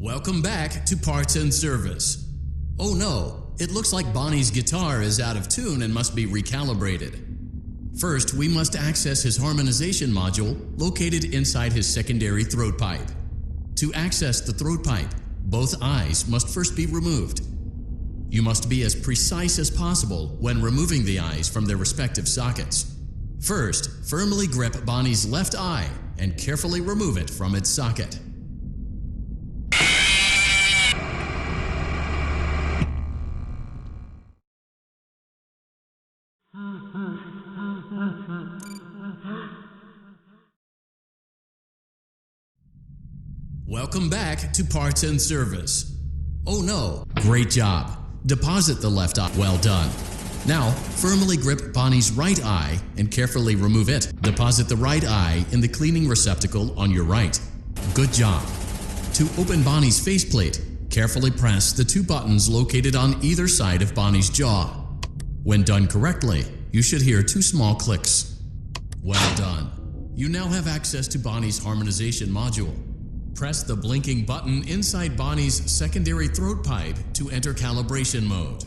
Welcome back to Parts and Service. Oh no, it looks like Bonnie's guitar is out of tune and must be recalibrated. First, we must access his harmonization module located inside his secondary throat pipe. To access the throat pipe, both eyes must first be removed. You must be as precise as possible when removing the eyes from their respective sockets. First, firmly grip Bonnie's left eye and carefully remove it from its socket. Welcome back to Parts and Service. Oh no, great job. Deposit the left eye. Well done. Now, firmly grip Bonnie's right eye and carefully remove it. Deposit the right eye in the cleaning receptacle on your right. Good job. To open Bonnie's faceplate, carefully press the two buttons located on either side of Bonnie's jaw. When done correctly, you should hear two small clicks. Well done. You now have access to Bonnie's harmonization module. Press the blinking button inside Bonnie's secondary throat pipe to enter calibration mode.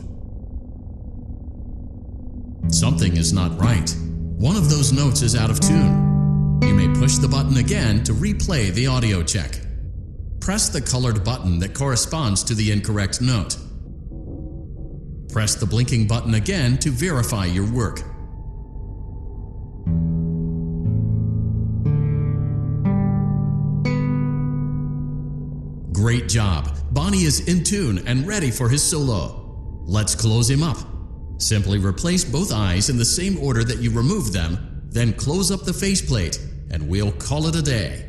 Something is not right. One of those notes is out of tune. You may push the button again to replay the audio check. Press the colored button that corresponds to the incorrect note. Press the blinking button again to verify your work. Great job! Bonnie is in tune and ready for his solo. Let's close him up. Simply replace both eyes in the same order that you removed them, then close up the faceplate, and we'll call it a day.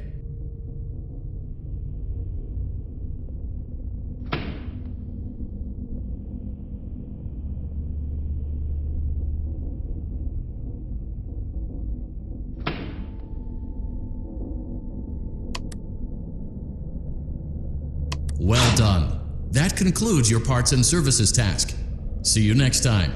Well done. That concludes your Parts and Services task. See you next time.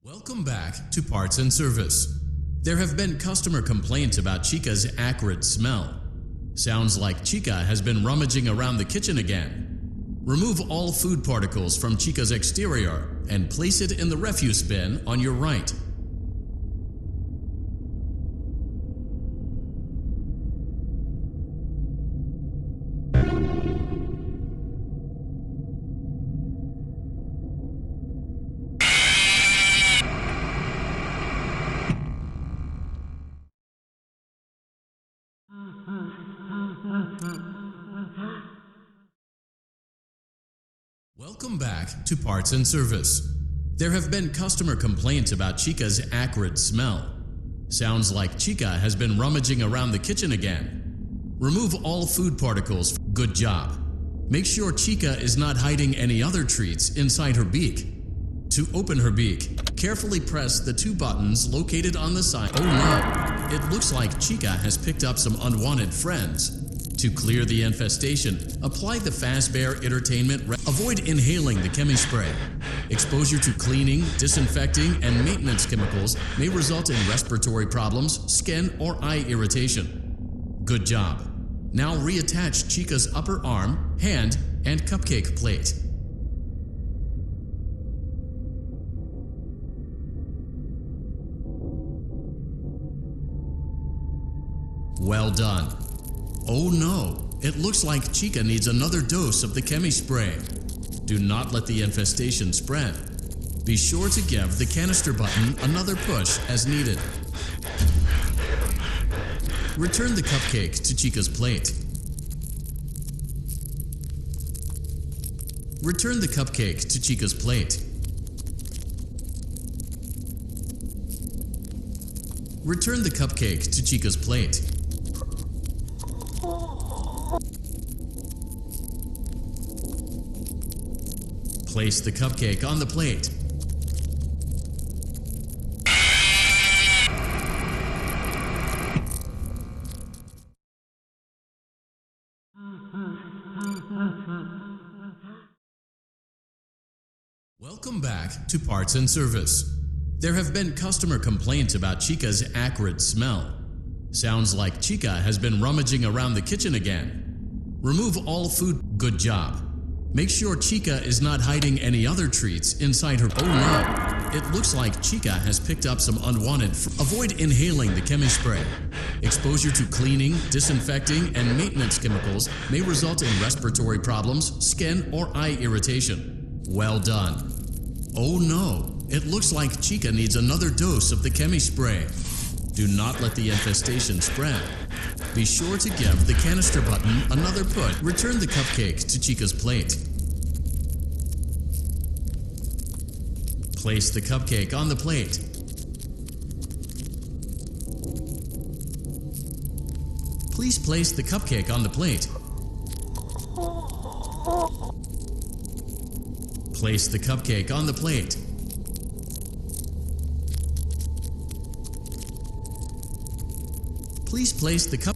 Welcome back to Parts and Service. There have been customer complaints about Chica's acrid smell. Sounds like Chica has been rummaging around the kitchen again. Remove all food particles from Chica's exterior and place it in the refuse bin on your right. Welcome back to Parts and Service. There have been customer complaints about Chica's acrid smell. Sounds like Chica has been rummaging around the kitchen again. Remove all food particles. Good job. Make sure Chica is not hiding any other treats inside her beak. To open her beak, carefully press the two buttons located on the side. Oh no! It looks like Chica has picked up some unwanted friends. To clear the infestation, apply the Fnaf Vr entertainment. Avoid inhaling the chemi spray. Exposure to cleaning, disinfecting, and maintenance chemicals may result in respiratory problems, skin, or eye irritation. Good job. Now reattach Chica's upper arm, hand, and cupcake plate. Well done. Oh no, it looks like Chica needs another dose of the chemi spray. Do not let the infestation spread. Be sure to give the canister button another push as needed. Return the cupcake to Chica's plate. Return the cupcake to Chica's plate. Return the cupcake to Chica's plate. Place the cupcake on the plate. Welcome back to Parts and Service. There have been customer complaints about Chica's acrid smell. Sounds like Chica has been rummaging around the kitchen again. Remove all food. Good job. Make sure Chica is not hiding any other treats inside her. Oh no! It looks like Chica has picked up some unwanted. Avoid inhaling the chemi spray. Exposure to cleaning, disinfecting, and maintenance chemicals may result in respiratory problems, skin, or eye irritation. Well done. Oh no! It looks like Chica needs another dose of the chemi spray. Do not let the infestation spread. Be sure to give the canister button another push. Return the cupcake to Chica's plate. Place the cupcake on the plate. Please place the cupcake on the plate. Place the cupcake on the plate. Please place the cup.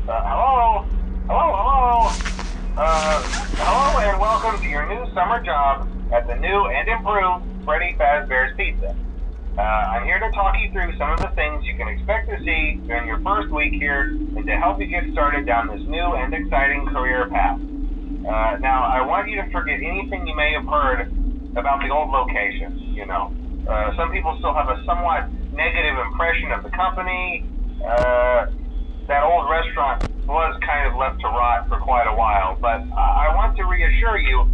Hello and welcome to your new summer job at the new and improved Fnaf Vr's Pizza. I'm here to talk you through some of the things you can expect to see during your first week here and to help you get started down this new and exciting career path. Now, I want you to forget anything you may have heard about the old location. Some people still have a somewhat negative impression of the company. That old restaurant was kind of left to rot for quite a while, but I want to reassure you,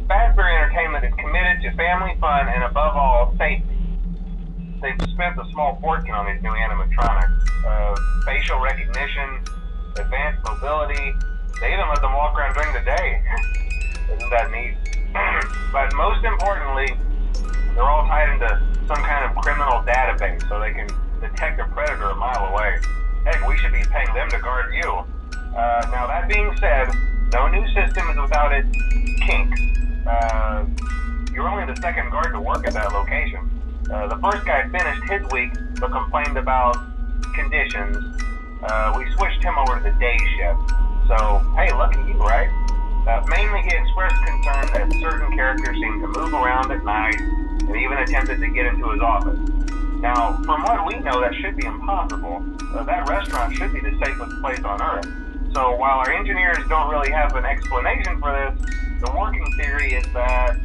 Fnaf Vr Entertainment is committed to family fun and above all, safety. They've spent a small fortune on these new animatronics. Facial recognition, advanced mobility, they even let them walk around during the day. Isn't that neat? But most importantly, they're all tied into some kind of criminal database so they can detect a predator a mile away. Heck, we should be paying them to guard you. Now that being said, no new system is without its kinks. You're only the second guard to work at that location. The first guy finished his week but complained about conditions. We switched him over to the day shift. So, hey, lucky you, right? Mainly he expressed concern that certain characters seemed to move around at night and even attempted to get into his office. Now, from what we know, that should be impossible. That restaurant should be the safest place on Earth. So while our engineers don't really have an explanation for this, the working theory is that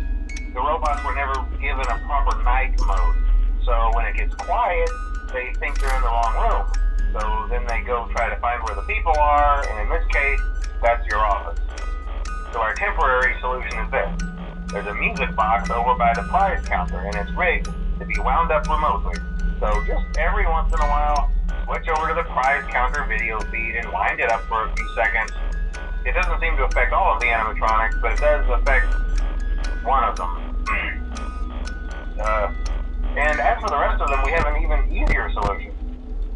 the robots were never given a proper night mode. So when it gets quiet, they think they're in the wrong room. So then they go try to find where the people are, and in this case, that's your office. So our temporary solution is this. There's a music box over by the prize counter, and it's rigged to be wound up remotely. So just every once in a while, switch over to the prize counter video feed and wind it up for a few seconds. It doesn't seem to affect all of the animatronics, but it does affect one of them. And as for the rest of them, we have an even easier solution.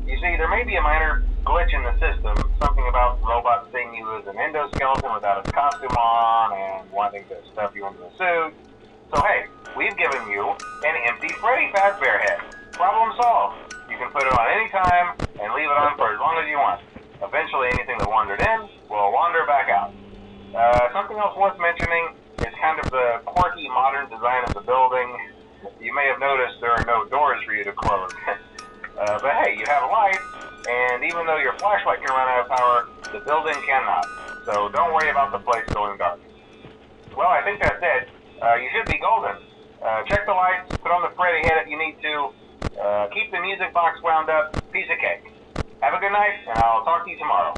You see, there may be a minor glitch in the system, something about robots seeing you as an endoskeleton without its costume on and wanting to stuff you into a suit. So hey, we've given you an empty Freddy Fazbear head. Problem solved. You can put it on any time and leave it on for as long as you want. Eventually anything that wandered in will wander back out. Something else worth mentioning is kind of the quirky modern design of the building. You may have noticed there are no doors for you to close. But hey, you have lights, and even though your flashlight can run out of power, the building cannot. So don't worry about the place going dark. Well, I think that's it. You should be golden. Check the lights, put on the Freddy head if you need to. Keep the music box wound up. Piece of cake. Have a good night, and I'll talk to you tomorrow.